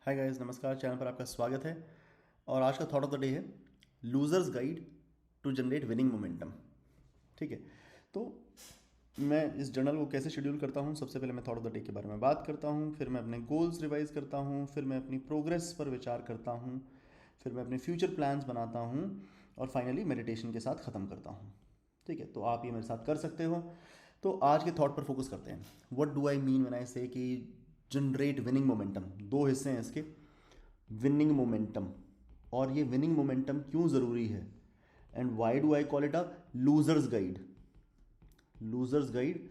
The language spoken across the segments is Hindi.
हाय गाइस, नमस्कार। चैनल पर आपका स्वागत है। और आज का थॉट ऑफ द डे है loser's guide to generate winning momentum. ठीक है। तो मैं इस जर्नल को कैसे शेड्यूल करता हूँ, सबसे पहले मैं थॉट ऑफ द डे के बारे में बात करता हूँ, फिर मैं अपने गोल्स रिवाइज करता हूँ, फिर मैं अपनी प्रोग्रेस पर विचार करता हूँ, फिर मैं अपने फ्यूचर प्लान्स बनाता हूँ और फाइनली मेडिटेशन के साथ ख़त्म करता हूँ। ठीक है, तो आप ये मेरे साथ कर सकते हो। तो आज के थॉट पर फोकस करते हैं। What do I mean when I से कि जनरेट विनिंग मोमेंटम। दो हिस्से हैं इसके। विनिंग मोमेंटम, और ये विनिंग मोमेंटम क्यों ज़रूरी है, and why do I call it a losers guide. Losers guide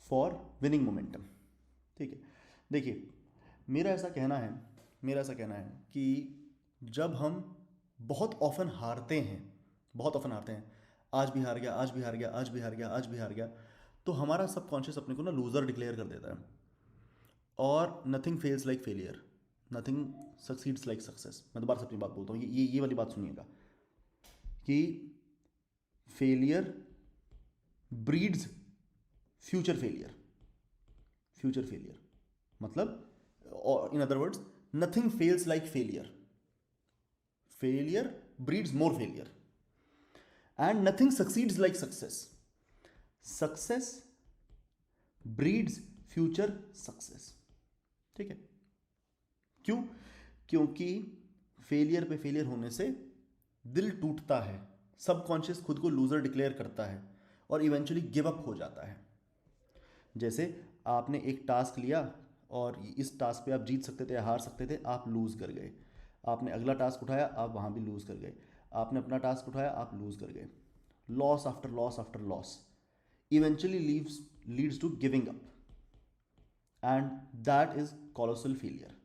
for winning momentum. ठीक है। देखिए, मेरा ऐसा कहना है मेरा ऐसा कहना है कि जब हम बहुत ऑफन हारते हैं, बहुत ऑफन हारते हैं, आज भी हार गया, आज भी हार गया, आज भी हार गया, आज भी हार गया, तो हमारा सबकॉन्शियस अपने को ना लूजर डिक्लेयर कर देता है। और nothing fails like failure, nothing succeeds like success. मैं दोबारा से अपनी बात बोलता हूँ, ये वाली बात सुनिएगा कि failure breeds future failure. Future failure मतलब, in other words, nothing fails like failure. Failure breeds more failure and nothing succeeds like success. Success breeds future success. ठीक है। क्यों? क्योंकि फेलियर पे फेलियर होने से दिल टूटता है, सबकॉन्शियस खुद को लूजर डिक्लेयर करता है और इवेंचुअली गिव अप हो जाता है। जैसे आपने एक टास्क लिया और इस टास्क पे आप जीत सकते थे या हार सकते थे, आप लूज़ कर गए। आपने अगला टास्क उठाया, आप वहाँ भी लूज़ कर गए। आपने अपना टास्क उठाया, आप लूज़ कर गए। Loss after loss after loss eventually leads to giving up, and that is colossal failure.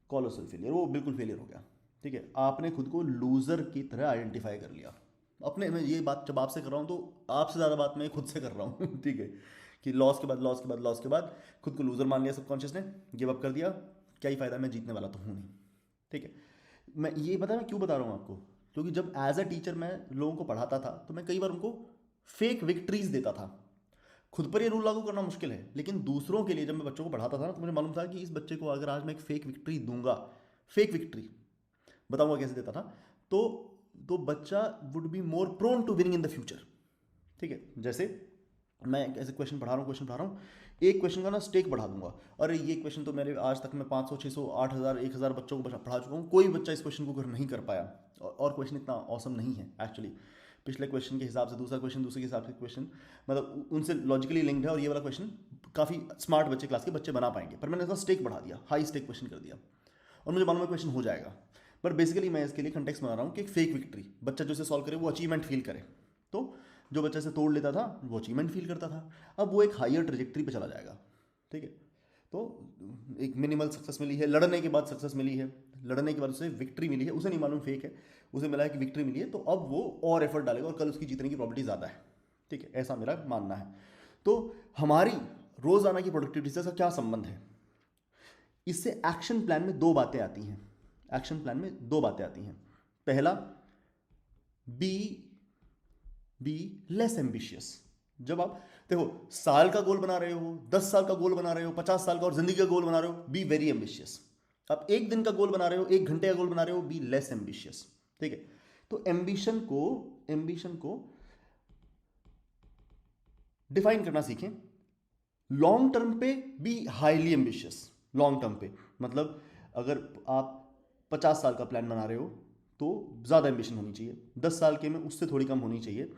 Colossal failure, वो बिल्कुल फेलियर हो गया। ठीक है, आपने खुद को लूजर की तरह आइडेंटिफाई कर लिया। अपने, मैं ये बात जब आपसे कर रहा हूँ तो आपसे ज़्यादा बात मैं खुद से कर रहा हूँ। ठीक है, कि लॉस के बाद लॉस के बाद लॉस के बाद खुद को लूजर मान लिया सबकॉन्शियस ने, गिव अप कर दिया। क्या ही फायदा, मैं जीतने वाला तो हूँ नहीं। ठीक है। मैं ये बता मैं क्यों बता रहा हूँ आपको, क्योंकि जब एज अ टीचर मैं लोगों को पढ़ाता था तो मैं कई बार उनको फेक विक्ट्रीज देता था। खुद पर ये रूल लागू करना मुश्किल है, लेकिन दूसरों के लिए जब मैं बच्चों को पढ़ाता था ना, तो मुझे मालूम था कि इस बच्चे को अगर आज मैं एक फेक विक्ट्री दूंगा, फेक विक्ट्री बताऊंगा कैसे देता था, तो तो बच्चा would be more prone to winning in the future. ठीक है। जैसे मैं ऐसे क्वेश्चन पढ़ा रहा हूँ, एक क्वेश्चन का ना स्टेक बढ़ा दूंगा। अरे ये क्वेश्चन तो मेरे आज तक मैं 500 600 8000 1000 बच्चों को पढ़ा चुका हूँ, कोई बच्चा इस क्वेश्चन को कर नहीं कर पाया। और क्वेश्चन इतना औसम नहीं है एक्चुअली। पिछले क्वेश्चन के हिसाब से दूसरा क्वेश्चन, दूसरे के हिसाब से क्वेश्चन, मतलब उनसे लॉजिकली लिंक्ड है, और ये वाला क्वेश्चन काफ़ी स्मार्ट बच्चे, क्लास के बच्चे बना पाएंगे। पर मैंने इसका स्टेक बढ़ा दिया, हाई स्टेक क्वेश्चन कर दिया, और मुझे मालूम है क्वेश्चन हो जाएगा। पर बेसिकली मैं इसके लिए कंटेक्स्ट बना रहा हूँ कि एक फेक विक्ट्री, बच्चा जो इसे सॉल्व करे वो अचीवमेंट फील करे। तो जो बच्चा इसे तोड़ लेता था वो अचीवमेंट फील करता था, अब वो एक हाइयर ट्रेजेक्ट्री पे चला जाएगा। ठीक है। तो एक मिनिमल सक्सेस मिली है, लड़ने के बाद सक्सेस मिली है, लड़ने के बाद उसे विक्ट्री मिली है, उसे नहीं मालूम फेक है, उसे मिला है कि विक्ट्री मिली है, तो अब वो और एफर्ट डालेगा और कल उसकी जीतने की प्रॉबिलिटी ज़्यादा है। ठीक है, ऐसा मेरा मानना है। तो हमारी रोज़ाना की प्रोडक्टिविटी से इसका क्या संबंध है? इससे एक्शन प्लान में दो बातें आती हैं। एक्शन प्लान में दो बातें आती हैं। पहला, बी बी लेस एम्बिशियस। जब आप देखो, साल का गोल बना रहे हो, 10 साल का गोल बना रहे हो, 50 साल का और जिंदगी का गोल बना रहे हो, बी वेरी एम्बिशियस। आप एक दिन का गोल बना रहे हो, 1 घंटे का गोल बना रहे हो, बी लेस एम्बिशियस। ठीक है। तो एम्बिशन को डिफाइन करना सीखें। लॉन्ग टर्म पे be highly ambitious. Long term पे मतलब, अगर आप 50 साल का प्लान बना रहे हो तो ज़्यादा एम्बिशन होनी चाहिए, 10 साल के में उससे थोड़ी कम होनी चाहिए,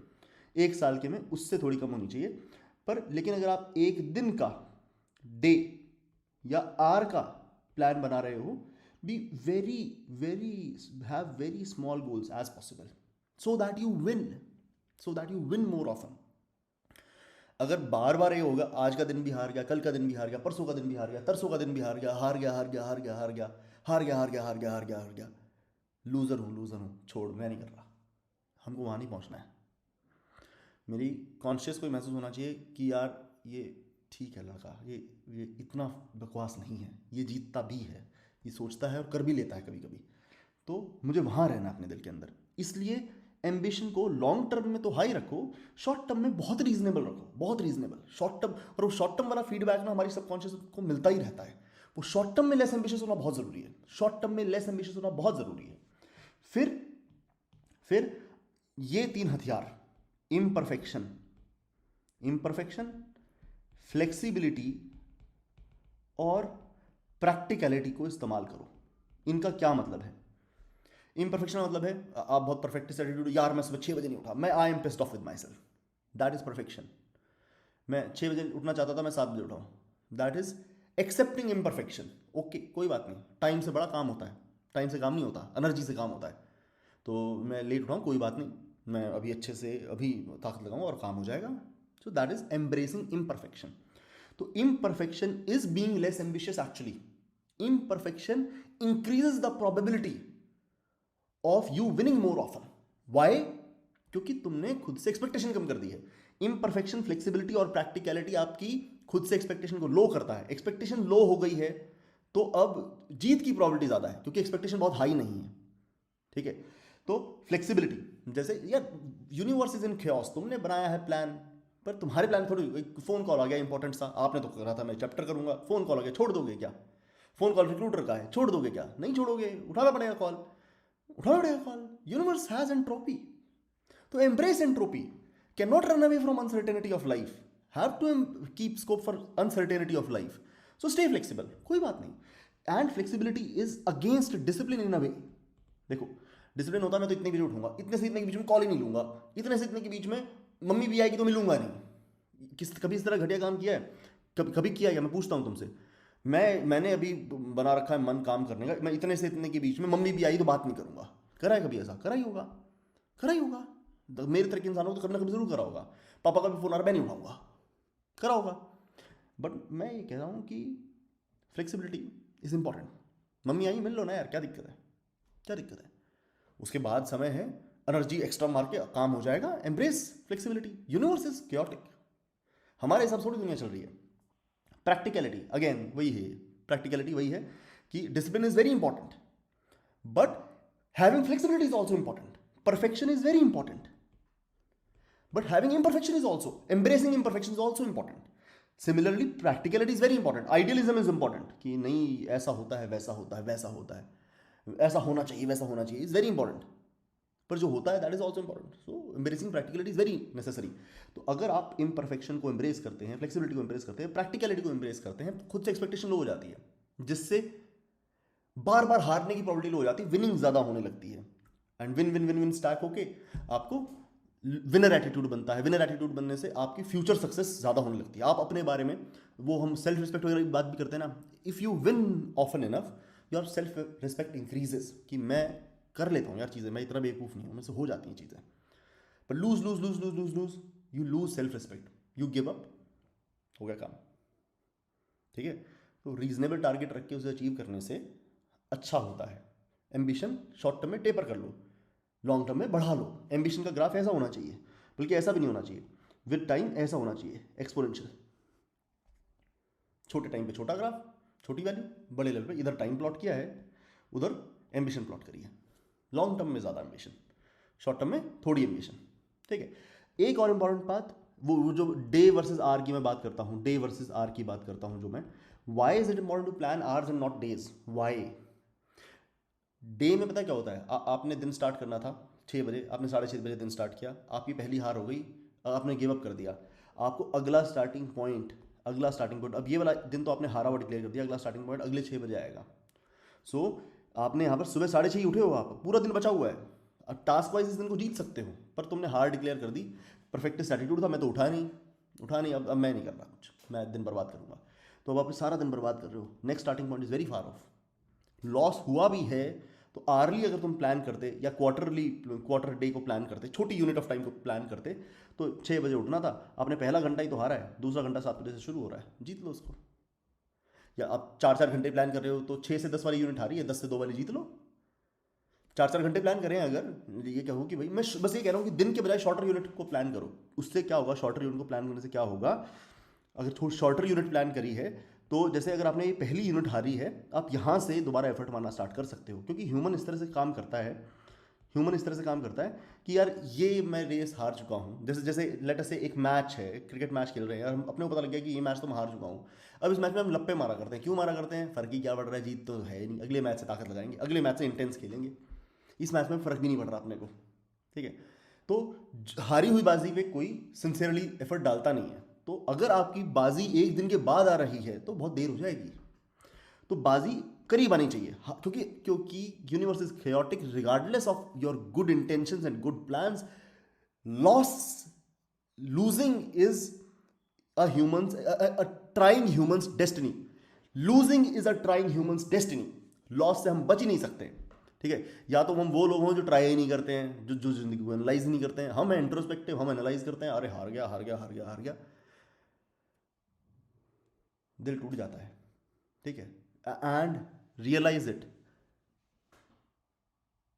1 साल के में उससे थोड़ी कम होनी चाहिए। पर लेकिन अगर आप एक दिन का, डे या आर का प्लान बना रहे हो, be very very have very small goals as possible, so that you win, more often. अगर बार बार ये होगा, आज का दिन भी हार गया, कल का दिन भी हार गया, परसों का दिन भी हार गया, तरसों का दिन भी हार गया, हार गया हार गया हार गया हार गया हार गया हार गया हार गया हार गया हार गया, लूजर हूँ, छोड़, मैं नहीं कर रहा। हमको वहाँ नहीं पहुँचना है। मेरी कॉन्शियस को महसूस होना चाहिए कि यार ये ठीक है लड़का, ये इतना बकवास नहीं है, ये जीतता भी है, ये सोचता है और कर भी लेता है कभी कभी। तो मुझे वहाँ रहना अपने दिल के अंदर। इसलिए एम्बिशन को लॉन्ग टर्म में तो हाई रखो, शॉर्ट टर्म में बहुत रीजनेबल रखो, बहुत रीजनेबल शॉर्ट टर्म। और वो शॉर्ट टर्म वाला फीडबैक ना हमारी सबकॉन्शियस को मिलता ही रहता है। वो शॉर्ट टर्म में लेस एम्बिशियस होना बहुत जरूरी है, शॉर्ट टर्म में लेस एम्बिशियस होना बहुत जरूरी है। फिर ये 3 हथियार, इम्परफेक्शन, फ्लेक्सिबिलिटी और प्रैक्टिकलिटी को इस्तेमाल करो। इनका क्या मतलब है? इम्परफेक्शन का मतलब है आप बहुत परफेक्ट एटीट्यूड, यार मैं सुबह 6 बजे नहीं उठा, मैं I am pissed off with myself, that is perfection. मैं 6 बजे उठना चाहता था, मैं 7 बजे उठाऊँ, that is accepting imperfection. Okay, कोई बात नहीं, टाइम से बड़ा काम होता है, टाइम से काम नहीं होता, एनर्जी से काम होता है। तो मैं लेट उठाऊँ कोई बात नहीं, मैं अभी अच्छे से अभी ताकत लगाऊँ और काम हो जाएगा। So that is embracing imperfection. तो imperfection is being less ambitious actually. Imperfection increases the probability of you winning more often. Why? क्योंकि तुमने खुद से एक्सपेक्टेशन कम कर दी है। इम्परफेक्शन, फ्लेक्सिबिलिटी और प्रैक्टिकलिटी आपकी खुद से एक्सपेक्टेशन को लो करता है। एक्सपेक्टेशन लो हो गई है तो अब जीत की प्रोबेबिलिटी ज्यादा है, क्योंकि एक्सपेक्टेशन बहुत हाई नहीं है। ठीक है, तो फ्लेक्सिबिलिटी, जैसे यार यूनिवर्स इज इन chaos, तुमने बनाया है प्लान, पर तुम्हारे प्लान थोड़ी, एक फोन कॉल आ गया इंपॉर्टेंट सा, आपने तो कहा था मैं चैप्टर करूंगा, फोन कॉल आ गया, छोड़ दोगे क्या? फोन कॉल रिक्रूटर का है, छोड़ दोगे क्या? नहीं छोड़ोगे, उठाना पड़ेगा कॉल, उठाना पड़ेगा कॉल। यूनिवर्स हैज एंट्रोपी, तो embrace entropy, can not run away from uncertainty of life, have to keep scope for uncertainty of life. So stay flexible, कोई बात नहीं। And flexibility is against discipline in a way. देखो, डिसिप्लिन होता है मैं तो इतने बजे उठूंगा, इतने से इतने के बीच में कॉल ही नहीं लूंगा, इतने से इतने के बीच में मम्मी भी आएगी तो मिलूंगा नहीं। कभी इस तरह घटिया काम किया है? कभी किया है? मैं पूछता हूं तुमसे। मैंने अभी बना रखा है मन काम करने का, मैं इतने से इतने के बीच में मम्मी भी आई तो बात नहीं करूंगा। करा है कभी ऐसा? करा ही होगा, करा ही होगा। मेरे तरह के इंसानों को तो कभी ना कभी जरूर करा होगा। पापा का भी फोन आ रहा, मैं नहीं उठाऊंगा, करा होगा। बट मैं ये कह रहा हूं कि फ्लेक्सिबिलिटी इज इंपॉर्टेंट। मम्मी आई, मिल लो ना यार, क्या दिक्कत है, क्या दिक्कत है? उसके बाद समय है, एनर्जी एक्स्ट्रा मार के काम हो जाएगा। Embrace flexibility. Universe is chaotic, हमारे हिसाब से थोड़ी दुनिया चल रही है। प्रैक्टिकलिटी अगेन वही है, प्रैक्टिकलिटी वही है कि discipline is very important, but having flexibility is also important. Perfection is very important, but having imperfection is also, embracing imperfection is also important. Similarly practicality is very important. Idealism is important कि नहीं ऐसा होता है, वैसा होता है, वैसा होता है, ऐसा होना चाहिए, वैसा होना चाहिए, इज वेरी इंपॉर्टेंट। पर जो होता है that is also important. So embracing practicality is very necessary. तो अगर आप इम्परफेक्शन को एम्ब्रेस करते हैं, फ्लेक्सिबिलिटी को एम्ब्रेस करते हैं, प्रैक्टिकलिटी को एम्ब्रेस करते हैं, खुद से एक्सपेक्टेशन लो हो जाती है, जिससे बार बार हारने की प्रोबेबिलिटी लो हो जाती है, विनिंग ज्यादा होने लगती है। And win win win win stack होके आपको विनर एटीट्यूड बनता है। विनर एटीट्यूड बनने से आपकी फ्यूचर सक्सेस ज्यादा होने लगती है। आप अपने बारे में, वो हम सेल्फ रिस्पेक्ट वगैरह की बात भी करते हैं ना, if you win often enough your self respect increases, कि मैं कर लेता हूँ यार चीज़ें, मैं इतना बेवकूफ़ नहीं हूँ, मेरे से हो जाती हैं चीज़ें। पर lose lose lose lose lose lose you lose self respect, you give up, हो गया काम। ठीक है, तो रीजनेबल टारगेट रख के उसे अचीव करने से अच्छा होता है। एम्बिशन शॉर्ट टर्म में टेपर कर लो, लॉन्ग टर्म में बढ़ा लो। एम्बिशन का ग्राफ ऐसा होना चाहिए, बल्कि ऐसा भी नहीं होना चाहिए, विद टाइम ऐसा होना चाहिए, एक्सपोनेंशियल। छोटे टाइम पे छोटा ग्राफ, छोटी वैल्यू, बड़े लेवल पे इधर टाइम प्लॉट किया है, उधर एम्बिशन प्लॉट करिए। लॉन्ग टर्म में ज़्यादा एम्बिशन, शॉर्ट टर्म में थोड़ी एम्बिशन। ठीक है, एक और इंपॉर्टेंट बात, वो जो डे वर्सेस आर की मैं बात करता हूँ, डे वर्सेस आर की बात करता हूँ जो मैं, why is it important to plan hours and not days? Why? Day में पता क्या होता है, आपने दिन स्टार्ट करना था 6 बजे, आपने 6:30 बजे दिन स्टार्ट किया, आपकी पहली हार हो गई, आपने गिव अप कर दिया। आपको अगला स्टार्टिंग पॉइंट, अब ये वाला दिन तो आपने हारा हुआ डिक्लेयर कर दिया, अगला स्टार्टिंग पॉइंट अगले 6 बजे आएगा। सो आपने यहाँ पर सुबह 6:30 ही उठे हो, आप पूरा दिन बचा हुआ है, अब टास्क वाइज इस दिन को जीत सकते हो, पर तुमने हार डिक्लेयर कर दी। परफेक्ट एटीट्यूड था, मैं तो उठा नहीं, अब मैं नहीं करना कुछ, मैं दिन बर्बाद करूँगा। तो अब आप सारा दिन बर्बाद कर रहे हो, next starting point is very far of. Loss हुआ भी है तो आर्ली अगर तुम प्लान करते, या क्वार्टर डे को प्लान करते, छोटी यूनिट ऑफ टाइम को प्लान करते, तो 6 बजे उठना था, आपने पहला घंटा ही तो हारा है, दूसरा घंटा 7 बजे से शुरू हो रहा है, जीत लो उसको। या आप 4-4 घंटे प्लान कर रहे हो तो 6 से 10 वाली यूनिट हारी है, 10 से 2 वाली जीत लो। 4-4 घंटे प्लान करें अगर, ये क्या हो कि भाई मैं बस ये कह रहा हूँ कि दिन के बजाय शॉर्टर यूनिट को प्लान करो। उससे क्या होगा, शॉर्टर यूनिट को प्लान करने से क्या होगा, अगर थोड़ी शॉर्टर यूनिट प्लान करी है तो जैसे अगर आपने ये पहली यूनिट हारी है, आप यहाँ से दोबारा एफर्ट मारना स्टार्ट कर सकते हो, क्योंकि ह्यूमन इस तरह से काम करता है। ह्यूमन इस तरह से काम करता है कि यार ये मैं रेस हार चुका हूँ, जैसे जैसे लेट अस से एक मैच है, क्रिकेट मैच खेल रहे हैं और हम अपने को पता लग गया कि ये मैच तो मैं हार चुका हूँ। अब इस मैच में हम लप्पे मारा करते हैं, क्यों मारा करते हैं, फर्क ही क्या पड़ रहा है, जीत तो है ही नहीं, अगले मैच से ताकत लगाएंगे, अगले मैच से इंटेंस खेलेंगे, इस मैच में फर्क भी नहीं पड़ रहा अपने को, ठीक है। तो हारी हुई बाजी पे कोई सिंसियरली एफर्ट डालता नहीं है। तो अगर आपकी बाजी एक दिन के बाद आ रही है तो बहुत देर हो जाएगी, तो बाजी करीब आनी चाहिए। क्योंकि क्योंकि universe is chaotic regardless of your good intentions and good plans. Loss losing is a humans a trying humans destiny। losing is a trying humans destiny। Loss से हम बच ही नहीं सकते, ठीक है। या तो हम वो लोग हों जो ट्राई ही नहीं करते हैं, जो जो जिंदगी को एनालाइज नहीं करते हैं। हम हैं इंट्रोस्पेक्टिव, हम एनालाइज करते हैं, अरे हार गया हार गया हार गया हार गया, दिल टूट जाता है, ठीक है। And realise it,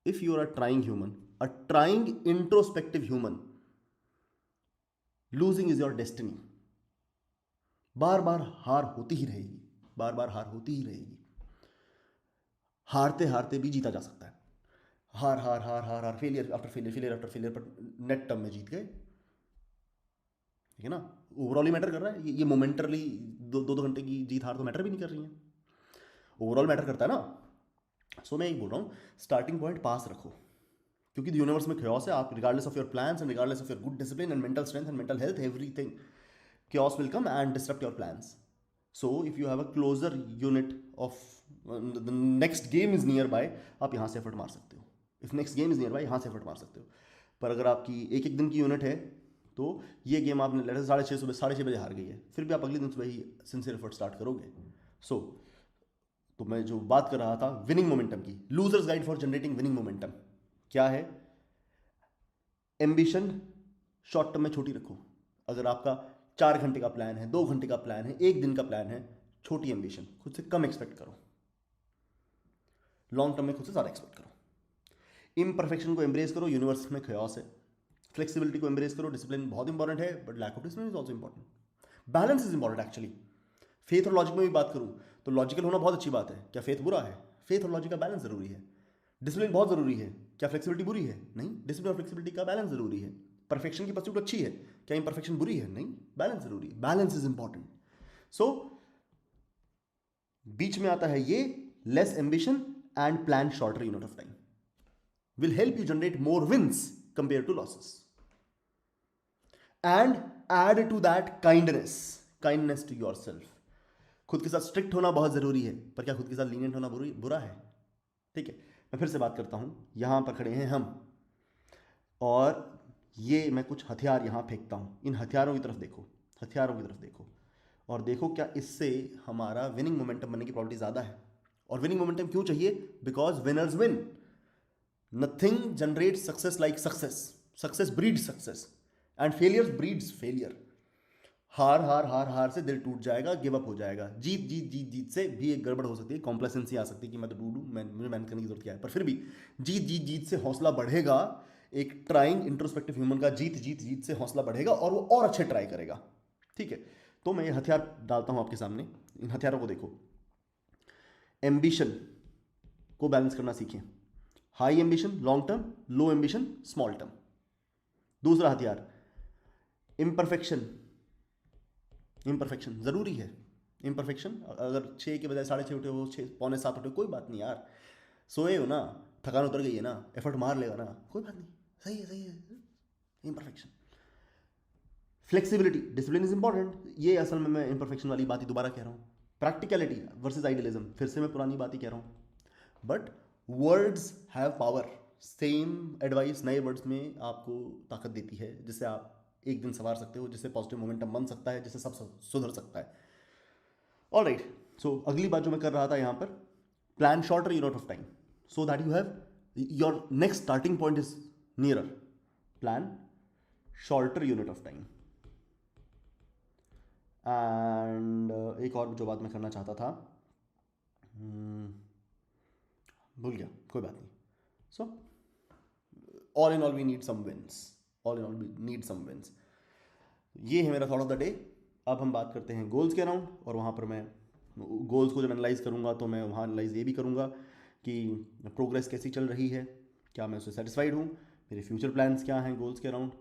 if you are a trying human, a trying introspective human, losing is your destiny. बार बार हार होती ही रहेगी, बार बार हार होती ही रहेगी। हारते हारते भी जीता जा सकता है। हार हार हार हार हार, failure after failure, failure after failure, पर नेट टर्म में जीत गए, ठीक है ना। ओवरऑल ही मैटर कर रहा है, ये मोमेंटरली दो घंटे की जीत हार तो मैटर भी नहीं कर रही है, ओवरऑल मैटर करता है ना। सो मैं यही बोल रहा हूँ, स्टार्टिंग पॉइंट पास रखो, क्योंकि यूनिवर्स में chaos है। आप regardless of your plans and regardless of your good discipline and mental strength and mental health, everything, chaos will come and disrupt your plans। So if you have a closer unit of the next game is nearby, आप यहाँ से एफर्ट मार सकते हो। If next game is near by, यहाँ से एफर्ट मार सकते हो। पर अगर आपकी एक एक दिन की यूनिट है, तो ये गेम आपने लेट से 6:30 सुबह 6:30 बजे हार गई है, फिर भी आप अगले दिन सुबह ही सिंसियर एफर्ट स्टार्ट करोगे। सो तो मैं जो बात कर रहा था विनिंग मोमेंटम की, losers guide for generating winning momentum क्या है। एम्बिशन शॉर्ट टर्म में छोटी रखो। अगर आपका 4 घंटे का प्लान है, 2 घंटे का प्लान है, 1 दिन का प्लान है, छोटी एम्बिशन, खुद से कम एक्सपेक्ट करो। लॉन्ग टर्म में खुद से ज़्यादा एक्सपेक्ट करो। इम्परफेक्शन को एम्ब्रेस करो, यूनिवर्स में chaos है। फ्लेक्सिबिलिटी को एम्ब्रेस करो, डिसिप्लिन बहुत इंपॉर्टेंट है, but lack of discipline is also important. Balance is important actually. Faith और लॉजिक में भी बात करूँ तो लॉजिकल होना बहुत अच्छी बात है, क्या फेथ बुरा है? फेथ और लॉजिक का बैलेंस जरूरी है। डिसिप्लिन बहुत जरूरी है, क्या फ्लेक्सिबिलिटी बुरी है? नहीं, डिसिप्लिन और फ्लेक्सिबिलिटी का बैलेंस जरूरी है। परफेक्शन की परस्यूट अच्छी है, क्या इम्परफेक्शन बुरी है? नहीं, बैलेंस जरूरी है, बैलेंस इज इंपॉर्टेंट। सो बीच में आता है ये less ambition and plan shorter unit of time will help you generate more wins compared to losses, and add to that kindness to yourself। खुद के साथ स्ट्रिक्ट होना बहुत जरूरी है, पर क्या खुद के साथ लीनियंट होना बुरा है? ठीक है, मैं फिर से बात करता हूं, यहां पर खड़े हैं हम, और ये मैं कुछ हथियार यहां फेंकता हूं। इन हथियारों की तरफ देखो, हथियारों की तरफ देखो, और देखो क्या इससे हमारा विनिंग मोमेंटम बनने की प्रॉबिलिटी ज्यादा है। और विनिंग मोमेंटम क्यों चाहिए? Because winners win. Nothing generates success like success। Success breeds success and failure breeds failure। हार हार हार हार से दिल टूट जाएगा, गिव अप हो जाएगा। जीत जीत जीत जीत से भी एक गड़बड़ हो सकती है, कॉम्प्लेसेंसी आ सकती है कि मैं तो डूडू, मुझे मेहनत करने की जरूरत क्या है। पर फिर भी जीत जीत जीत से हौसला बढ़ेगा। एक ट्राइंग इंट्रोस्पेक्टिव ह्यूमन का जीत जीत जीत से हौसला बढ़ेगा और वो और अच्छे ट्राई करेगा, ठीक है। तो मैं ये हथियार डालता हूं आपके सामने, इन हथियारों को देखो। एम्बिशन को बैलेंस करना सीखें। हाई एम्बिशन लॉन्ग टर्म, लो एम्बिशन स्मॉल टर्म। दूसरा हथियार इम्परफेक्शन। इम्परफेक्शन जरूरी है। इम्परफेक्शन, अगर 6 के बजाय 6:30 उठे हो, 6 पौने 7 उठे, कोई बात नहीं यार, सोए हो ना, थकान उतर गई है ना, एफर्ट मार लेगा ना, कोई बात नहीं, सही है सही है। Imperfection, flexibility, discipline is important. ये असल में मैं इम्परफेक्शन वाली बात ही दोबारा कह रहा हूँ। प्रैक्टिकलिटी वर्सेज आइडियलिज्म, फिर से मैं पुरानी बात ही कह रहा हूँ। But words have power. Same advice नए वर्ड्स में आपको ताकत देती है, जिससे आप एक दिन संवार सकते हो, जिससे पॉजिटिव मोमेंटम बन सकता है, जिससे सब सुधर सकता है। ऑलराइट, सो अगली बात जो मैं कर रहा था यहाँ पर, plan shorter unit of time so that you have your next starting point is nearer. Plan shorter unit of time. And एक और जो बात मैं करना चाहता था, भूल गया, कोई बात नहीं। So all in all we need some wins, all in all we need some wins. ये है मेरा थॉट ऑफ द डे। अब हम बात करते हैं गोल्स के अराउंड, और वहाँ पर मैं गोल्स को जब एनालाइज करूँगा तो मैं वहाँ एनालाइज ये भी करूँगा कि प्रोग्रेस कैसी चल रही है, क्या मैं उससे सेटिस्फाइड हूँ, मेरे फ्यूचर प्लान्स क्या हैं गोल्स के अराउंड,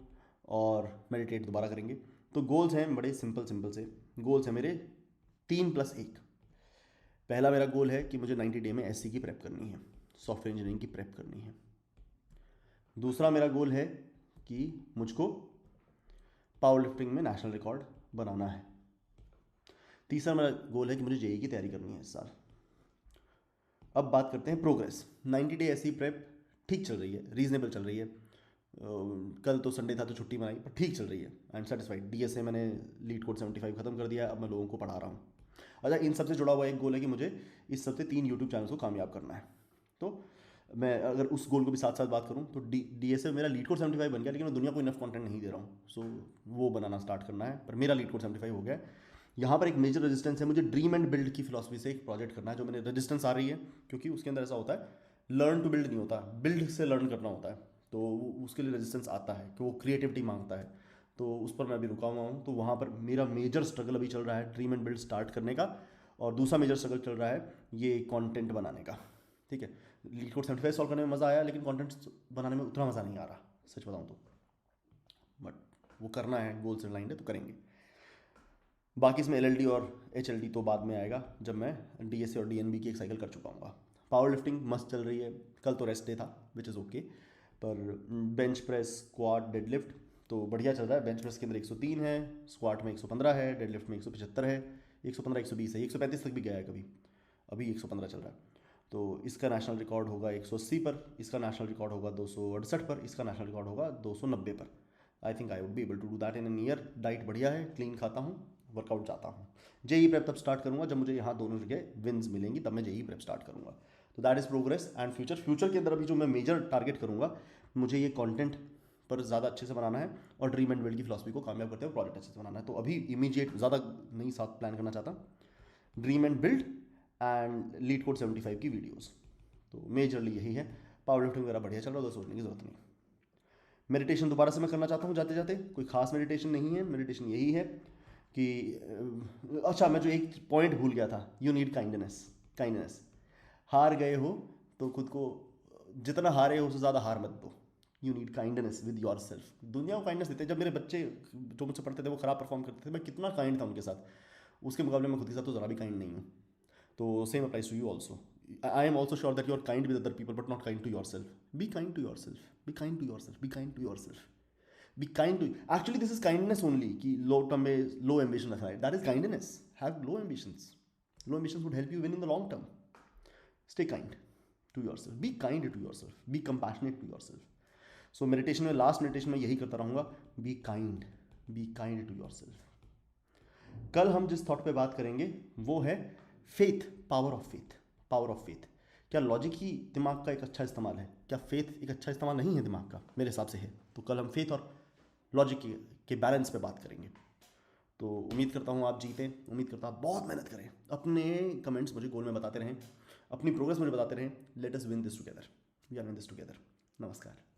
और मेडिटेट दोबारा करेंगे। तो गोल्स हैं बड़े सिंपल सिंपल से। गोल्स हैं मेरे 3+1। पहला मेरा गोल है कि मुझे 90 डे में एससी की प्रेप करनी है, सॉफ्टवेयर इंजीनियरिंग की प्रेप करनी है। दूसरा मेरा गोल है कि मुझको पावर लिफ्टिंग में नेशनल रिकॉर्ड बनाना है। तीसरा मेरा गोल है कि मुझे जेई की तैयारी करनी है इस साल। अब बात करते हैं प्रोग्रेस। 90 डे एससी प्रेप ठीक चल रही है, रीजनेबल चल रही है। कल तो संडे था तो छुट्टी मनाई, पर ठीक चल रही है। I am satisfied. डीएसए मैंने लीड कोड 75 खत्म कर दिया है, अब मैं लोगों को पढ़ा रहा हूँ। अच्छा, इन सबसे जुड़ा हुआ एक गोल है कि मुझे इस सबसे 3 यूट्यूब चैनल्स को कामयाब करना है। तो मैं अगर उस गोल को भी साथ साथ बात करूँ तो डीएसए मेरा लीड कोड 75 बन गया, लेकिन मैं दुनिया को इनफ कंटेंट नहीं दे रहा हूँ। सो वो बनाना स्टार्ट करना है, पर मेरा लीड कोड 75 हो गया है। यहाँ पर एक मेजर रेजिस्टेंस है, मुझे ड्रीम एंड बिल्ड की फिलॉसफी से एक प्रोजेक्ट करना है, जो मैंने रेजिस्टेंस आ रही है क्योंकि उसके अंदर ऐसा होता है लर्न टू बिल्ड नहीं होता, बिल्ड से लर्न करना होता है। तो उसके लिए रेजिस्टेंस आता है कि वो क्रिएटिविटी मांगता है। तो उस पर मैं अभी रुका हुआ हूँ। तो वहाँ पर मेरा मेजर स्ट्रगल अभी चल रहा है ड्रीम एंड बिल्ड स्टार्ट करने का, और दूसरा मेजर स्ट्रगल चल रहा है ये कंटेंट बनाने का। ठीक है, लीड कोड 75 सॉल्व करने में मज़ा आया, लेकिन कंटेंट बनाने में उतना मज़ा नहीं आ रहा, सच बताऊँ तो। बट वो करना है, गोल से लाइन है तो करेंगे। बाकी इसमें एलएलडी और एचएलडी तो बाद में आएगा, जब मैं डीएसए और डीएनबी की एक साइकिल कर चुका हूँ। पावर लिफ्टिंग मस्त चल रही है। कल तो रेस्ट डे था, विच इज़ ओके। पर बेंच प्रेस, स्क्वाट, डेडलिफ्ट तो बढ़िया चल रहा है। बेंच प्रेस के अंदर 103 है, स्क्वाट में 115 है, डेडलिफ्ट में 175 है, 115 120 है, 135 तक भी गया है कभी। अभी 115 चल रहा है। तो इसका नेशनल रिकॉर्ड होगा 180 पर, इसका नेशनल रिकॉर्ड होगा 268 पर, इसका नेशनल रिकॉर्ड होगा 290 पर। I think I would be able to do that in an year. Diet बढ़िया है, क्लीन खाता हूँ, वर्कआउट जाता हूँ। जेई प्रेप तब स्टार्ट करूँगा जब मुझे यहाँ दोनों जगह विन्स मिलेंगी, तब मैं जेई प्रेप स्टार्ट करूँगा। तो that is progress and future के अंदर अभी जो मैं मेजर टारगेट करूँगा, मुझे ये कंटेंट पर ज़्यादा अच्छे से बनाना है, और ड्रीम एंड बिल्ड की फिलॉसफी को कामयाब करते हुए प्रोजेक्ट अच्छे से बनाना है। तो अभी इमीडिएट ज़्यादा नहीं साथ प्लान करना चाहता। Dream and build and leet code 75 की वीडियोज़, तो मेजरली यही है। पावर लिफ्टिंग वगैरह बढ़िया चल रहा है, तो सोचने की ज़रूरत नहीं। मेडिटेशन दोबारा से मैं करना चाहता हूँ जाते जाते, कोई खास मेडिटेशन नहीं है। मेडिटेशन यही है कि अच्छा, मैं जो एक पॉइंट भूल गया था, यू नीड काइंडनेस। हार गए हो तो खुद को, जितना हारे हो उससे ज़्यादा हार मत दो। You need kindness with your self. दुनिया को काइंडनेस देते हैं। जब मेरे बच्चे जो मुझसे पढ़ते थे वो ख़राब परफॉर्म करते थे, मैं कितना काइंड था उनके साथ, उसके मुकाबले में खुद के साथ तो ज़रा भी काइंड नहीं हूँ। तो same applies to you also. I am also sure that you are kind with other people but not kind to yourself. Be kind to yourself, be kind to yourself, be kind to yourself, be kind to. Actually this is kindness only, कि लो टर्म में लो एम्बिशन रखना है, that is kindness. Have low ambitions. Low ambitions would help you win in the long term. Stay kind to yourself, be kind to yourself, be compassionate to yourself. So meditation में, लास्ट मेडिटेशन में यही करता रहूँगा, be kind to yourself. कल हम जिस थॉट पे बात करेंगे वो है faith, power of faith. Power of faith, क्या लॉजिक ही दिमाग का एक अच्छा इस्तेमाल है? क्या फेथ एक अच्छा इस्तेमाल नहीं है दिमाग का? मेरे हिसाब से है। तो कल हम फेथ और लॉजिक के बैलेंस पे बात करेंगे। तो उम्मीद करता हूँ आप जीतें, उम्मीद करता हूँ आप बहुत मेहनत करें, अपने कमेंट्स मुझे गोल में बताते रहें, अपनी प्रोग्रेस मुझे बताते रहें। Let us win this together, we are win this together. नमस्कार।